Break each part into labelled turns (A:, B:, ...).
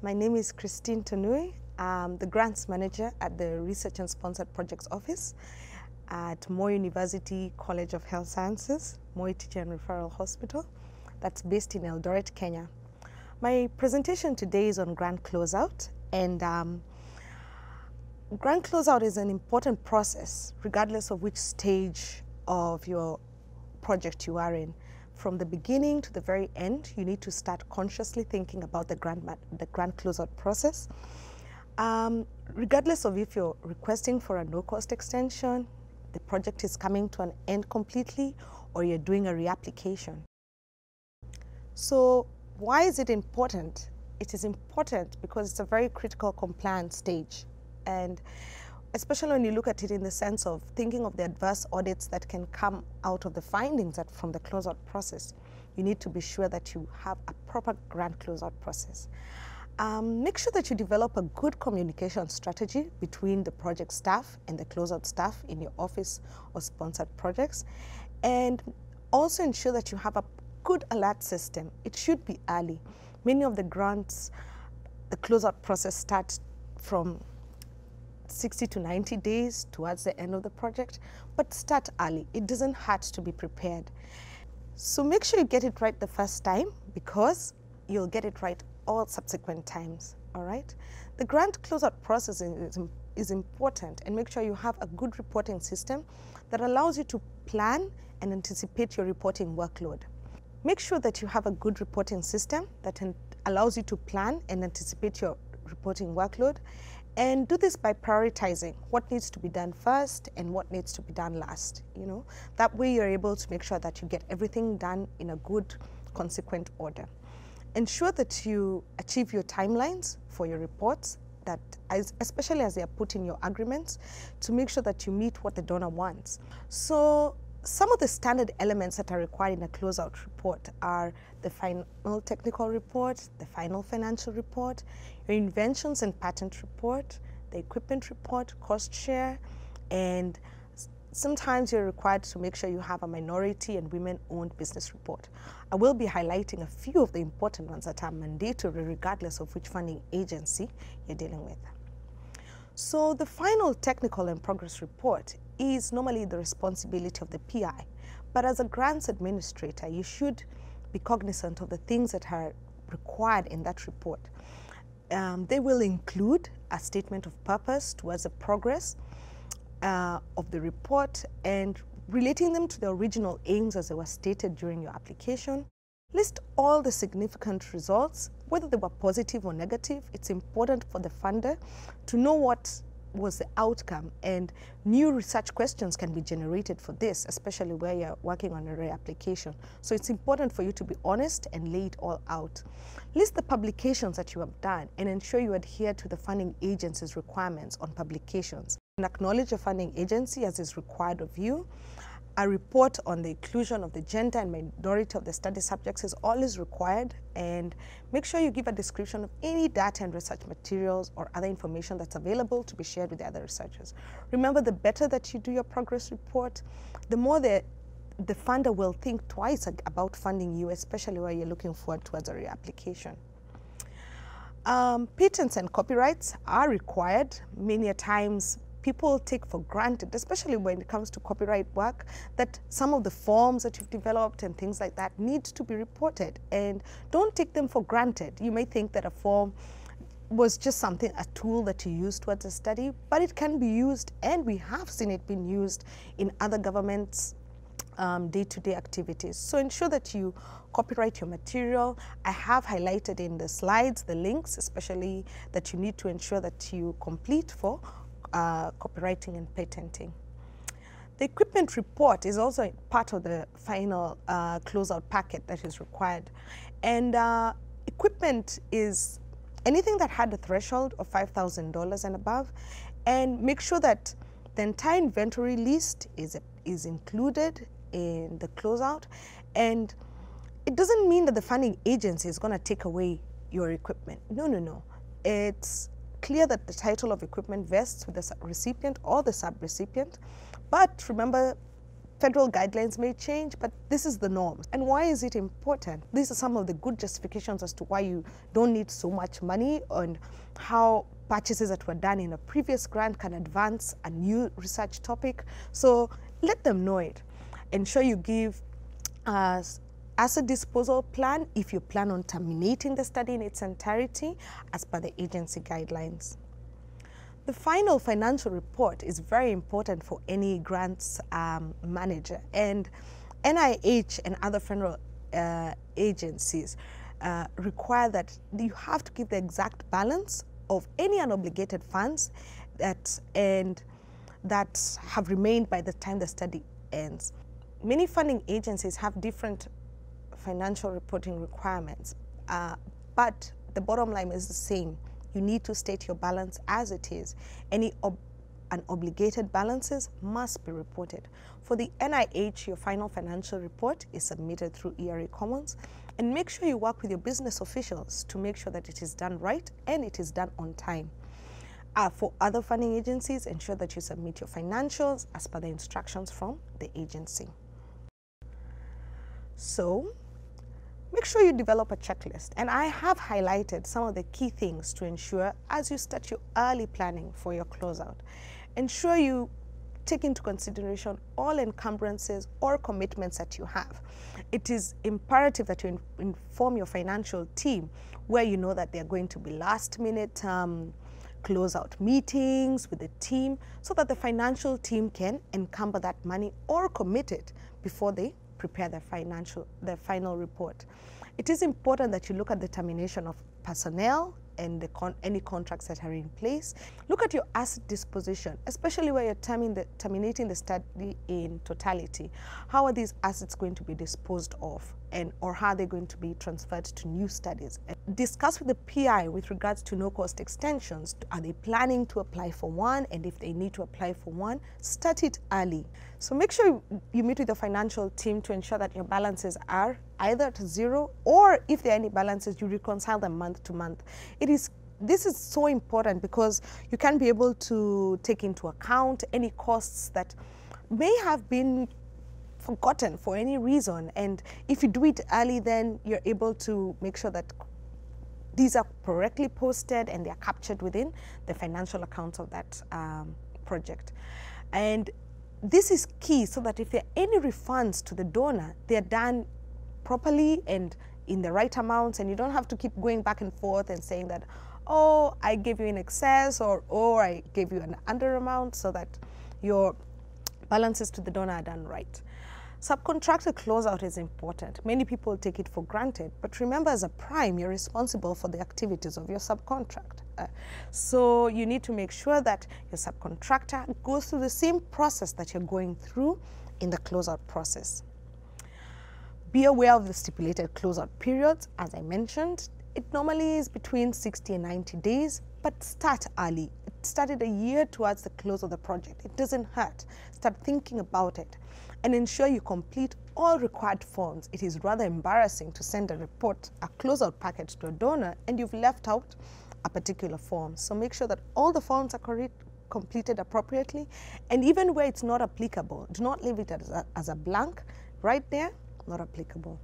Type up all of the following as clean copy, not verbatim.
A: My name is Christine Tanui. I'm the Grants Manager at the Research and Sponsored Projects Office at Moi University College of Health Sciences, Moi Teaching and Referral Hospital, that's based in Eldoret, Kenya. My presentation today is on Grant Closeout, and Grant Closeout is an important process regardless of which stage of your project you are in. From the beginning to the very end, you need to start consciously thinking about the grant closeout process. Regardless of if you're requesting for a no-cost extension, the project is coming to an end completely, or you're doing a reapplication. So why is it important? It is important because it's a very critical compliance stage. And especially when you look at it in the sense of thinking of the adverse audits that can come out of the findings from the closeout process, you need to be sure that you have a proper grant closeout process. Make sure that you develop a good communication strategy between the project staff and the closeout staff in your office or sponsored projects, and also ensure that you have a good alert system. It should be early. Many of the grants, the closeout process starts from 60 to 90 days towards the end of the project, but start early. It doesn't hurt to be prepared. So make sure you get it right the first time, because you'll get it right all subsequent times, all right? The grant closeout process is important, and make sure you have a good reporting system that allows you to plan and anticipate your reporting workload. Make sure that you have a good reporting system that allows you to plan and anticipate your reporting workload. And do this by prioritizing what needs to be done first and what needs to be done last. That way you're able to make sure that you get everything done in a good, consequent order. Ensure that you achieve your timelines for your reports, especially as they are put in your agreements, to make sure that you meet what the donor wants. So some of the standard elements that are required in a closeout report are the final technical report, the final financial report, your inventions and patent report, the equipment report, cost share, and sometimes you're required to make sure you have a minority and women-owned business report. I will be highlighting a few of the important ones that are mandatory regardless of which funding agency you're dealing with. So the final technical and progress report is normally the responsibility of the PI, but as a grants administrator, you should be cognizant of the things that are required in that report. They will include a statement of purpose towards the progress of the report and relating them to the original aims as they were stated during your application. List all the significant results, whether they were positive or negative. It's important for the funder to know what was the outcome, and new research questions can be generated for this, especially where you're working on a reapplication. So it's important for you to be honest and lay it all out. List the publications that you have done and ensure you adhere to the funding agency's requirements on publications. And acknowledge your funding agency as is required of you. A report on the inclusion of the gender and minority of the study subjects is always required, and make sure you give a description of any data and research materials or other information that's available to be shared with the other researchers. Remember, the better that you do your progress report, the more the funder will think twice about funding you, especially where you're looking forward towards a reapplication. Patents and copyrights are required. Many a times people take for granted, especially when it comes to copyright work, that some of the forms that you've developed and things like that need to be reported, and don't take them for granted. You may think that a form was just a tool that you use towards a study, but it can be used, and we have seen it being used in other governments' day-to-day activities. So ensure that you copyright your material. I have highlighted in the slides the links, especially that you need to ensure that you complete for copywriting and patenting. The equipment report is also part of the final closeout packet that is required. And equipment is anything that had a threshold of $5,000 and above. And make sure that the entire inventory list is included in the closeout. And it doesn't mean that the funding agency is going to take away your equipment. No, no, no. It's clear that the title of equipment vests with the recipient or the sub-recipient, but remember, Federal guidelines may change, but this is the norm. And why is it important? These are some of the good justifications as to why you don't need so much money, and how purchases that were done in a previous grant can advance a new research topic. So let them know it. Ensure you give asset disposal plan if you plan on terminating the study in its entirety as per the agency guidelines. The final financial report is very important for any grants manager, and NIH and other federal agencies require that you have to give the exact balance of any unobligated funds that have remained by the time the study ends. Many funding agencies have different financial reporting requirements, but the bottom line is the same. You need to state your balance as it is. Any unobligated balances must be reported. For the NIH, your final financial report is submitted through ERA Commons, and make sure you work with your business officials to make sure that it is done right and it is done on time. For other funding agencies, ensure that you submit your financials as per the instructions from the agency. So, make sure you develop a checklist, and I have highlighted some of the key things to ensure as you start your early planning for your closeout. Ensure you take into consideration all encumbrances or commitments that you have. It is imperative that you inform your financial team where you know that they're going to be last-minute closeout meetings with the team, so that the financial team can encumber that money or commit it before they prepare their final report. It is important that you look at the termination of personnel and any contracts that are in place. Look at your asset disposition, especially where you're terminating the study in totality. How are these assets going to be disposed of, or how are they going to be transferred to new studies? Discuss with the PI with regards to no-cost extensions. Are they planning to apply for one? And if they need to apply for one, start it early. So make sure you meet with the financial team to ensure that your balances are either at zero, or if there are any balances, you reconcile them month to month. This is so important because you can be able to take into account any costs that may have been forgotten for any reason, and if you do it early, then you're able to make sure that these are correctly posted and they're captured within the financial accounts of that project. And this is key, so that if there are any refunds to the donor, they're done properly and in the right amounts, and you don't have to keep going back and forth and saying that, oh, I gave you in excess, or oh, I gave you an under amount, so that your balances to the donor are done right. Subcontractor closeout is important. Many people take it for granted, but remember, as a prime, you're responsible for the activities of your subcontract. So you need to make sure that your subcontractor goes through the same process that you're going through in the closeout process. Be aware of the stipulated closeout periods. As I mentioned, it normally is between 60 and 90 days, but start early. It started a year towards the close of the project. It doesn't hurt. Start thinking about it and ensure you complete all required forms. It is rather embarrassing to send a report, a closeout package to a donor, and you've left out a particular form. So make sure that all the forms are completed appropriately, and even where it's not applicable, do not leave it as a blank right there, not applicable.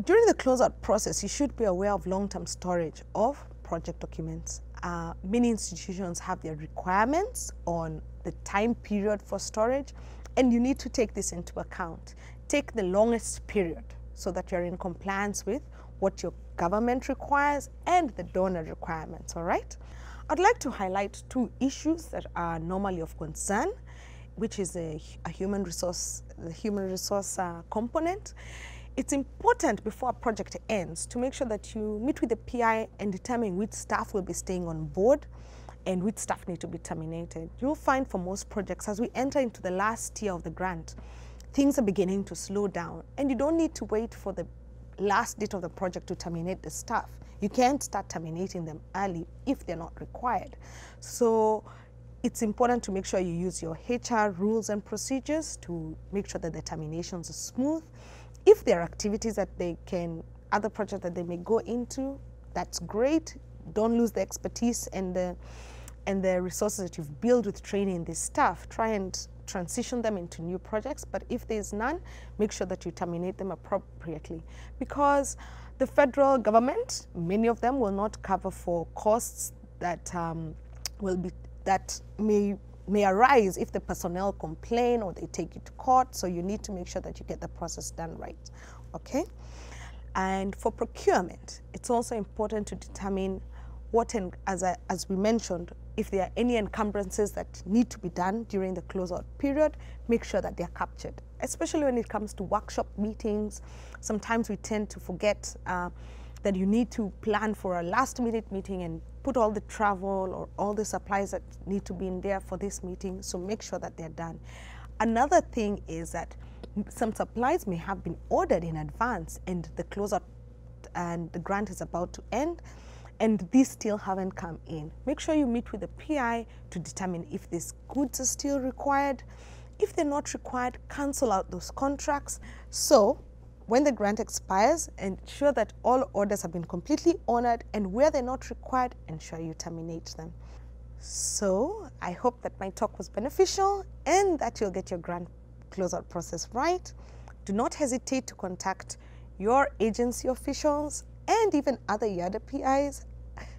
A: During the closeout process, you should be aware of long-term storage of project documents. Many institutions have their requirements on the time period for storage, and you need to take this into account. Take the longest period so that you're in compliance with what your government requires and the donor requirements, all right? I'd like to highlight two issues that are normally of concern, which is the human resource component. It's important before a project ends to make sure that you meet with the PI and determine which staff will be staying on board and which staff need to be terminated. You'll find for most projects, as we enter into the last year of the grant, things are beginning to slow down, and you don't need to wait for the last date of the project to terminate the staff. You can't start terminating them early if they're not required. So it's important to make sure you use your HR rules and procedures to make sure that the terminations are smooth. If there are activities that other projects that they may go into, that's great. Don't lose the expertise and the resources that you've built with training this staff. Try and transition them into new projects. But if there's none, make sure that you terminate them appropriately, because the federal government, many of them will not cover for costs that may arise if the personnel complain or they take you to court. So you need to make sure that you get the process done right. Okay. And for procurement, it's also important to determine what, as we mentioned, if there are any encumbrances that need to be done during the closeout period, make sure that they're captured, especially when it comes to workshop meetings. Sometimes we tend to forget that you need to plan for a last-minute meeting and put all the travel or all the supplies that need to be in there for this meeting, so make sure that they're done. Another thing is that some supplies may have been ordered in advance and the closeout and the grant is about to end, and these still haven't come in. Make sure you meet with the PI to determine if these goods are still required. If they're not required, cancel out those contracts. So when the grant expires, ensure that all orders have been completely honored, and where they're not required, ensure you terminate them. So I hope that my talk was beneficial and that you'll get your grant closeout process right. Do not hesitate to contact your agency officials and even other YADA PIs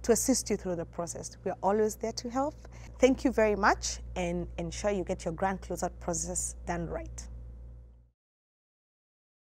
A: to assist you through the process. We are always there to help. Thank you very much, and ensure you get your grant closeout process done right.